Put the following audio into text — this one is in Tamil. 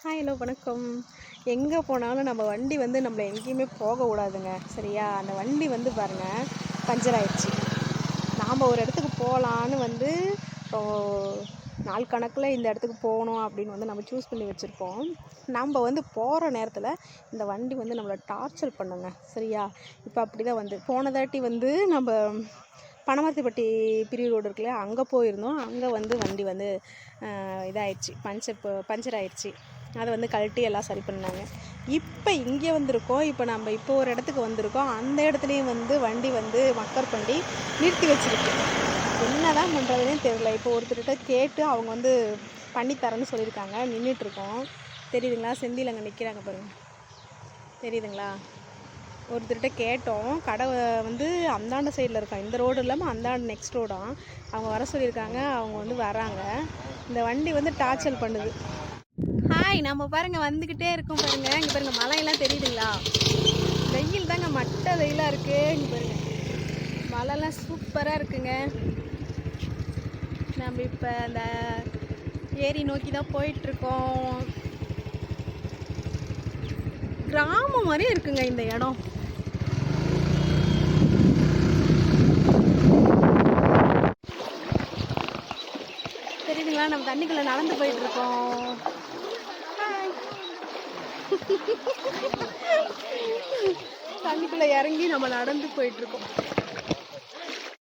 ஹாய் ஹலோ வணக்கம். எங்கே போனாலும் நம்ம வண்டி வந்து நம்மளை எங்கேயுமே போக விடாதுங்க. சரியா? அந்த வண்டி வந்து பாருங்கள், பஞ்சர் ஆயிடுச்சு. நாம் ஒரு இடத்துக்கு போகலான்னு வந்து இப்போ நாள் கணக்கில் இந்த இடத்துக்கு போகணும் அப்படின்னு வந்து நம்ம சூஸ் பண்ணி வச்சுருப்போம். நம்ம வந்து போகிற நேரத்தில் இந்த வண்டி வந்து நம்மளை டார்ச்சர் பண்ணுங்க. சரியா? இப்போ அப்படி தான் வந்து போன தாட்டி வந்து நம்ம பனமரத்துப்பட்டி பிரிவு ரோடு இருக்குல்லையா, அங்கே போயிருந்தோம். அங்கே வந்து வண்டி வந்து இதாகிடுச்சு, பஞ்சர் ஆயிடுச்சு. அதை வந்து கழட்டி எல்லாம் சரி பண்ணாங்க. இப்போ இங்கே வந்திருக்கோம். இப்போ ஒரு இடத்துக்கு வந்திருக்கோம். அந்த இடத்துலையும் வந்து வண்டி வந்து மக்கர் பண்ணி நிறுத்தி வச்சுருக்கு. என்ன தான் பண்ணுறதுனே தெரியல. இப்போ ஒருத்தர்கிட்ட கேட்டு அவங்க வந்து பண்ணித்தரேன்னு சொல்லியிருக்காங்க. நின்றுட்டுருக்கோம். தெரியுதுங்களா? செந்தில் அங்கே நிற்கிறாங்க பாருங்கள், தெரியுதுங்களா? ஒருத்தர்கிட்ட கேட்டோம். கடை வந்து அந்தாண்ட சைடில் இருக்கான், இந்த ரோடு இல்லாமல் அந்தாண்ட நெக்ஸ்ட் ரோடாம். அவங்க வர சொல்லியிருக்காங்க. அவங்க வந்து வராங்க. இந்த வண்டி வந்து டார்ச்சர் பண்ணுது. ஹாய், நம்ம பாருங்கள் வந்துக்கிட்டே இருக்கோம் பாருங்கள். இங்கே பாருங்கள், மலையெல்லாம் தெரியுதுங்களா? வெயில் தாங்க, மட்டை வெயிலாக இருக்குது. இங்கே பாருங்கள், மலைலாம் சூப்பராக இருக்குங்க. நம்ம இப்போ அந்த ஏரி நோக்கி தான் போயிட்டுருக்கோம். கிராமம் மாதிரியே இருக்குங்க இந்த இடம். தெரியுதுங்களா? நம்ம தண்ணிக்குள்ளே நடந்து போயிட்டுருக்கோம். தண்ணிக்குள்ளே இறங்கி நம்ம நடந்து போயிட்டுருக்கோம்.